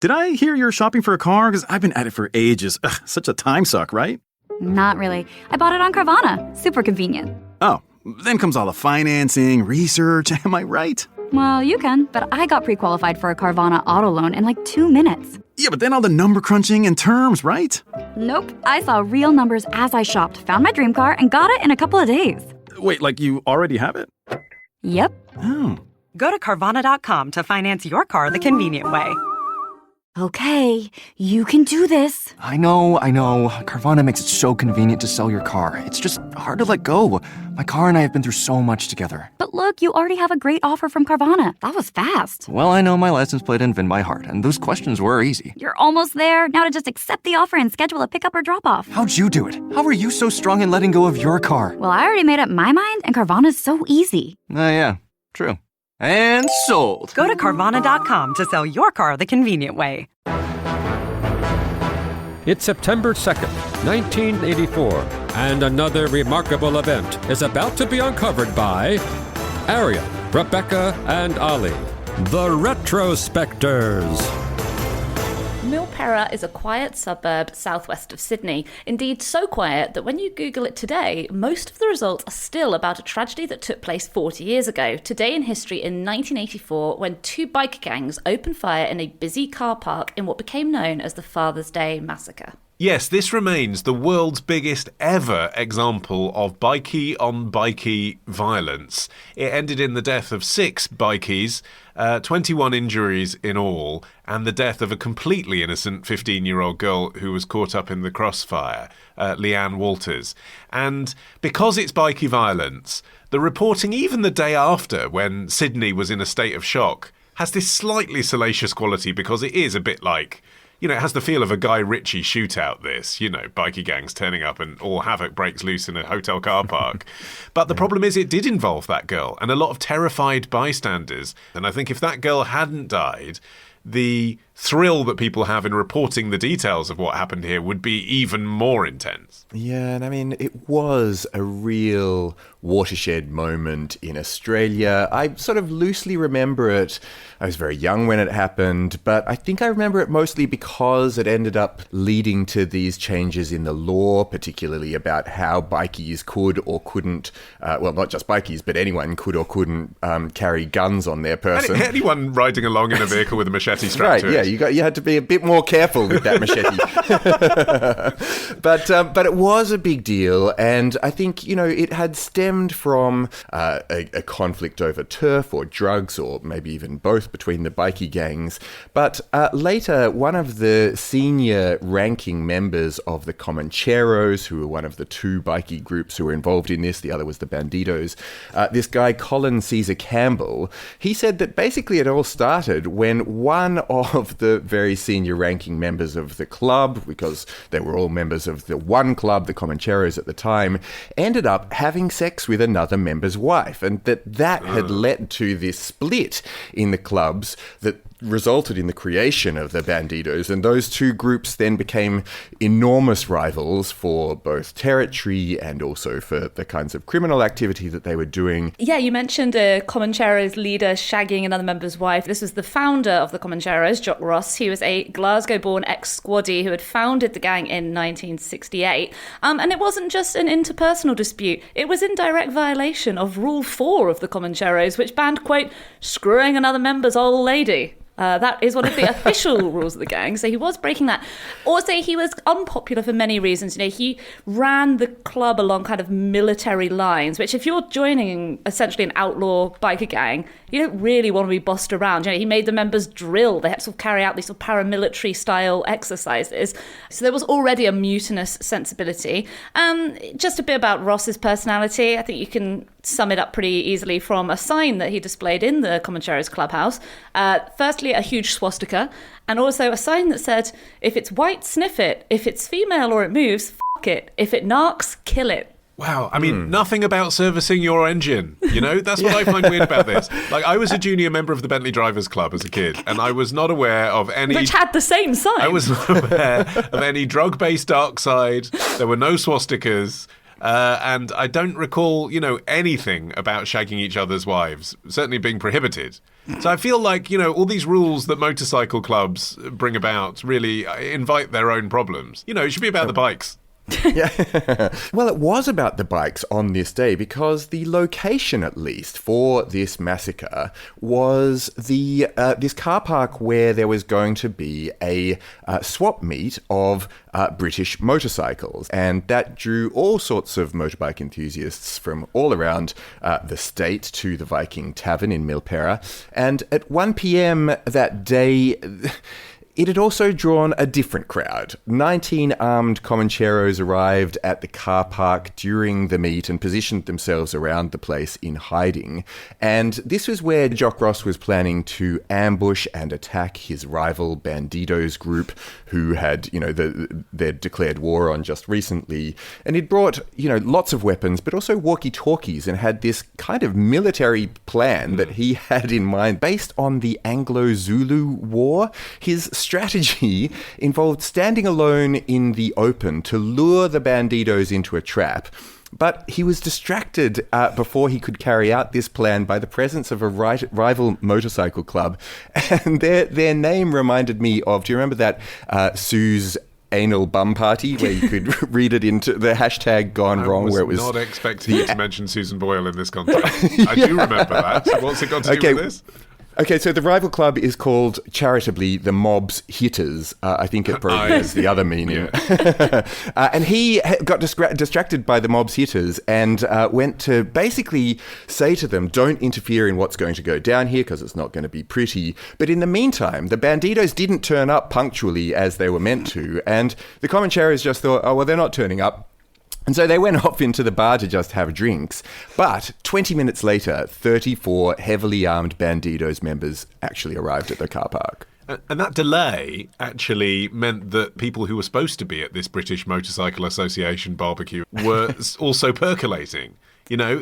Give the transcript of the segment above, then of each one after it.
Did I hear you're shopping for a car? Because I've been at it for ages. Ugh, such a time suck, right? Not really. I bought it on Carvana. Super convenient. Oh, then comes all the financing, research. Am I right? Well, you can, but I got pre-qualified for a Carvana auto loan in like 2 minutes. Yeah, but then all the number crunching and terms, right? Nope. I saw real numbers as I shopped, found my dream car, and got it in a couple of days. Wait, like you already have it? Yep. Oh. Go to Carvana.com to finance your car the convenient way. Okay, you can do this. I know. Carvana makes it so convenient to sell your car. It's just hard to let go. My car and I have been through so much together. But look, you already have a great offer from Carvana. That was fast. Well, I know my license plate and VIN by heart, and those questions were easy. You're almost there. Now to just accept the offer and schedule a pickup or drop-off. How'd you do it? How are you so strong in letting go of your car? Well, I already made up my mind, and Carvana's so easy. Yeah, true. And sold. Go to Carvana.com to sell your car the convenient way. It's September 2nd, 1984, and another remarkable event is about to be uncovered by Arion, Rebecca, and Olly, the Retrospectors. Millperra is a quiet suburb southwest of Sydney. Indeed, so quiet that when you Google it today, most of the results are still about a tragedy that took place 40 years ago. Today in history in 1984, when two biker gangs opened fire in a busy car park in what became known as the Father's Day Massacre. Yes, this remains the world's biggest ever example of bikie on bikie violence. It ended in the death of 6 bikies, 21 injuries in all, and the death of a completely innocent 15-year-old girl who was caught up in the crossfire, Leanne Walters. And because it's bikie violence, the reporting even the day after, when Sydney was in a state of shock, has this slightly salacious quality because it is a bit like... You know, it has the feel of a Guy Ritchie shootout, this. You know, bikie gangs turning up and all havoc breaks loose in a hotel car park. But the problem is it did involve that girl and a lot of terrified bystanders. And I think if that girl hadn't died, the thrill that people have in reporting the details of what happened here would be even more intense. Yeah, and I mean, it was a real watershed moment in Australia. I sort of loosely remember it. I was very young when it happened, but I think I remember it mostly because it ended up leading to these changes in the law, particularly about how bikies could or couldn't, well, not just bikies, but anyone could or couldn't carry guns on their person. Anyone riding along in a vehicle with a machete strapped to it. Yeah, you had to be a bit more careful with that machete. But it was a big deal, and I think, you know, it had stemmed from a conflict over turf or drugs, or maybe even both, between the bikie gangs. But later, one of the senior ranking members of the Comancheros, who were one of the 2 bikie groups who were involved in this, the other was the Bandidos, this guy Colin Caesar Campbell, he said that basically it all started when one of the very senior ranking members of the club, because they were all members of the one club, the Comancheros at the time, ended up having sex with another member's wife, and that had led to this split in the clubs that resulted in the creation of the Bandidos, and those 2 groups then became enormous rivals for both territory and also for the kinds of criminal activity that they were doing. Yeah, you mentioned a Comancheros leader shagging another member's wife. This was the founder of the Comancheros, Jock Ross. He was a Glasgow-born ex-squaddie who had founded the gang in 1968. And it wasn't just an interpersonal dispute. It was in direct violation of Rule 4 of the Comancheros, which banned, quote, screwing another member's old lady. That is one of the official rules of the gang, so he was breaking that. Also, he was unpopular for many reasons. You know, he ran the club along kind of military lines, which if you're joining essentially an outlaw biker gang, you don't really want to be bossed around. You know, he made the members drill. They had to sort of carry out these sort of paramilitary style exercises. So there was already a mutinous sensibility. Just a bit about Ross's personality. I think you can sum it up pretty easily from a sign that he displayed in the Comancheros clubhouse. Firstly, a huge swastika, and also a sign that said, if it's white, sniff it. If it's female or it moves, fuck it. If it narcs, kill it. Wow, I mean, nothing about servicing your engine, you know? That's what I find weird about this. Like, I was a junior member of the Bentley Drivers Club as a kid, and I was not aware of any... Which had the same sign. I was not aware of any drug-based dark side. There were no swastikas. and I don't recall, anything about shagging each other's wives, certainly being prohibited. So I feel like, all these rules that motorcycle clubs bring about really invite their own problems. It should be about the bikes. Yeah. Well, it was about the bikes on this day because the location, at least, for this massacre was the this car park where there was going to be a swap meet of British motorcycles. And that drew all sorts of motorbike enthusiasts from all around the state to the Viking Tavern in Millperra. And at 1 p.m. that day, it had also drawn a different crowd. 19 armed Comancheros arrived at the car park during the meet and positioned themselves around the place in hiding. And this was where Jock Ross was planning to ambush and attack his rival Bandidos group, who had, they'd declared war on just recently. And he'd brought, lots of weapons, but also walkie-talkies, and had this kind of military plan that he had in mind based on the Anglo-Zulu War. His strategy involved standing alone in the open to lure the Bandidos into a trap. But he was distracted before he could carry out this plan by the presence of a rival motorcycle club. And their name reminded me of, do you remember that Sue's anal bum party where you could read it into the hashtag gone wrong, where it was... I was not expecting you to mention Susan Boyle in this context. I do remember that. What's it got to do with this? Okay, so the rival club is called, charitably, the Mob's Hitters. I think it probably has the other meaning. And he got distracted by the Mob's Hitters and went to basically say to them, don't interfere in what's going to go down here because it's not going to be pretty. But in the meantime, the Bandidos didn't turn up punctually as they were meant to. And the Comancheros just thought, oh, well, they're not turning up. And so they went off into the bar to just have drinks. But 20 minutes later, 34 heavily armed Bandidos members actually arrived at the car park. And that delay actually meant that people who were supposed to be at this British Motorcycle Association barbecue were also percolating.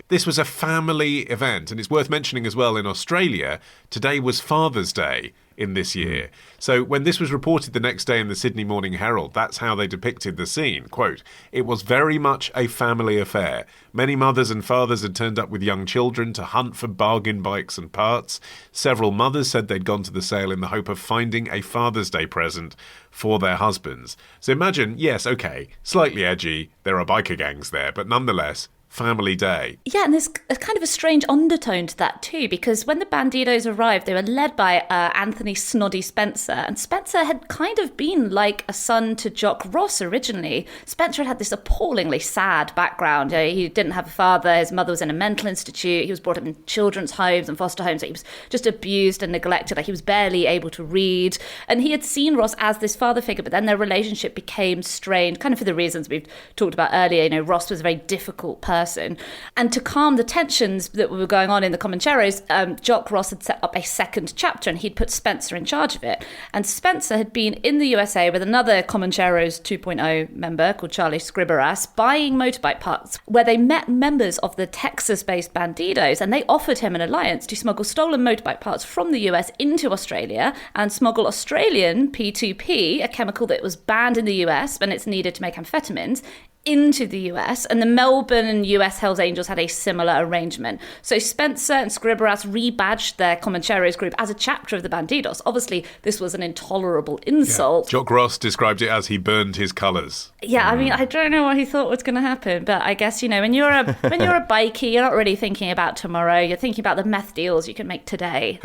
This was a family event. And it's worth mentioning as well, in Australia, today was Father's Day in this year. So when this was reported the next day in the Sydney Morning Herald, that's how they depicted the scene. Quote, "It was very much a family affair. Many mothers and fathers had turned up with young children to hunt for bargain bikes and parts. Several mothers said they'd gone to the sale in the hope of finding a Father's Day present for their husbands." So imagine, yes, okay, slightly edgy, there are biker gangs there, but nonetheless, family day. Yeah, and there's a kind of a strange undertone to that too, because when the Bandidos arrived, they were led by Anthony Snoddy Spencer, and Spencer had kind of been like a son to Jock Ross originally. Spencer had this appallingly sad background. He didn't have a father, his mother was in a mental institute, he was brought up in children's homes and foster homes, he was just abused and neglected, he was barely able to read, and he had seen Ross as this father figure, but then their relationship became strained, kind of for the reasons we've talked about earlier. Ross was a very difficult person. And to calm the tensions that were going on in the Comancheros, Jock Ross had set up a second chapter and he'd put Spencer in charge of it. And Spencer had been in the USA with another Comancheros 2.0 member called Charlie Scribberas, buying motorbike parts, where they met members of the Texas-based Bandidos, and they offered him an alliance to smuggle stolen motorbike parts from the US into Australia and smuggle Australian P2P, a chemical that was banned in the US when it's needed to make amphetamines, into the US, and the Melbourne and US Hells Angels had a similar arrangement. So Spencer and Scribberas rebadged their Comancheros group as a chapter of the Bandidos. Obviously, this was an intolerable insult. Yeah. Jock Ross described it as he burned his colours. Yeah, I mean, I don't know what he thought was going to happen, but I guess, when you're a bikie, you're not really thinking about tomorrow. You're thinking about the meth deals you can make today.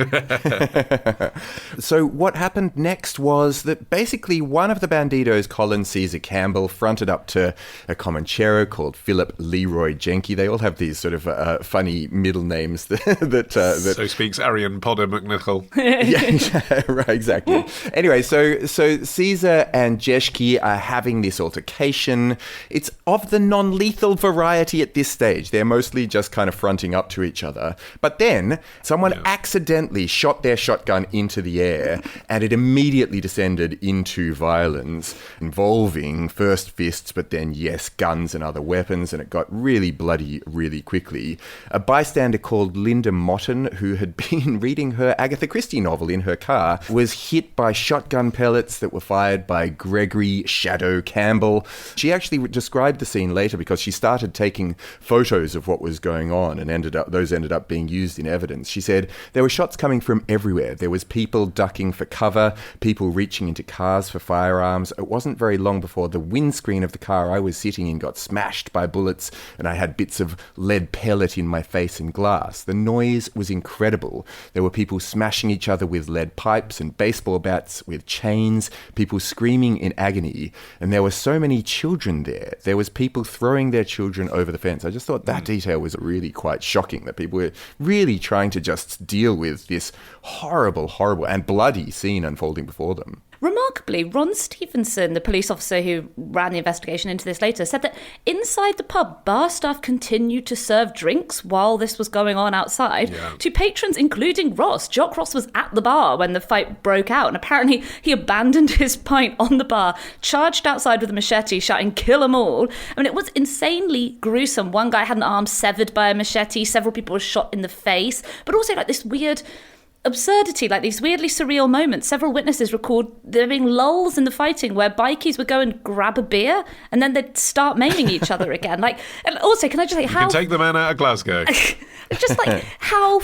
So what happened next was that basically one of the Bandidos, Colin Caesar Campbell, fronted up to a Comanchero called Philip Leroy Jenke. They all have these sort of funny middle names that So speaks Arion Podder McNichol. yeah, right, exactly. Anyway, so Caesar and Jeshki are having this altercation. It's of the non-lethal variety at this stage. They're mostly just kind of fronting up to each other. But then someone accidentally shot their shotgun into the air, and it immediately descended into violence, involving first fists, but then, yes, access guns and other weapons, and it got really bloody really quickly. A bystander called Linda Motton, who had been reading her Agatha Christie novel in her car, was hit by shotgun pellets that were fired by Gregory Shadow Campbell. She actually described the scene later because she started taking photos of what was going on, and those ended up being used in evidence. She said there were shots coming from everywhere. There was people ducking for cover, people reaching into cars for firearms. It wasn't very long before the windscreen of the car I was sitting in got smashed by bullets, and I had bits of lead pellet in my face and glass. The noise was incredible. There were people smashing each other with lead pipes and baseball bats with chains, people screaming in agony, and there were so many children there. There was people throwing their children over the fence. I just thought that detail was really quite shocking, that people were really trying to just deal with this horrible and bloody scene unfolding before them. Remarkably, Ron Stevenson, the police officer who ran the investigation into this later, said that inside the pub, bar staff continued to serve drinks while this was going on outside to patrons, including Ross. Jock Ross was at the bar when the fight broke out, and apparently he abandoned his pint on the bar, charged outside with a machete, shouting, "Kill 'em all." I mean, it was insanely gruesome. One guy had an arm severed by a machete, several people were shot in the face, but also like this weird absurdity, like these weirdly surreal moments. Several witnesses record there being lulls in the fighting where bikies would go and grab a beer and then they'd start maiming each other again. Like, and also, can I just say how... You can take the man out of Glasgow. Just like how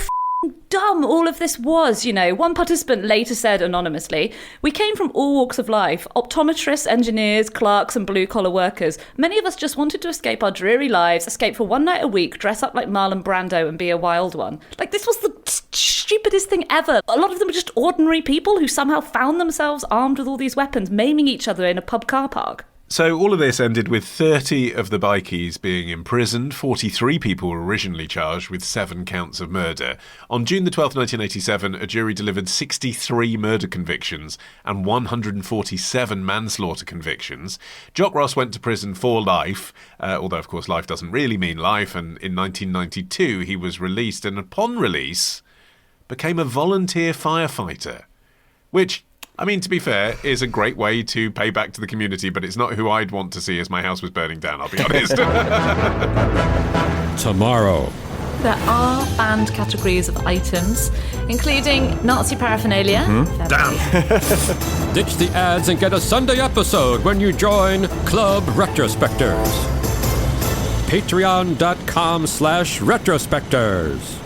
dumb all of this was, you know. One participant later said anonymously, "We came from all walks of life, optometrists, engineers, clerks and blue-collar workers. Many of us just wanted to escape our dreary lives, escape for one night a week, dress up like Marlon Brando and be a wild one." Like, this was the stupidest thing ever. A lot of them were just ordinary people who somehow found themselves armed with all these weapons, maiming each other in a pub car park. So all of this ended with 30 of the bikies being imprisoned. 43 people were originally charged with 7 counts of murder. On June the 12th, 1987, a jury delivered 63 murder convictions and 147 manslaughter convictions. Jock Ross went to prison for life, although, of course, life doesn't really mean life, and in 1992 he was released, and upon release became a volunteer firefighter, which... I mean, to be fair, is a great way to pay back to the community, but it's not who I'd want to see as my house was burning down, I'll be honest. Tomorrow. There are banned categories of items, including Nazi paraphernalia. Damn. Ditch the ads and get a Sunday episode when you join Club Retrospectors. Patreon.com/Retrospectors.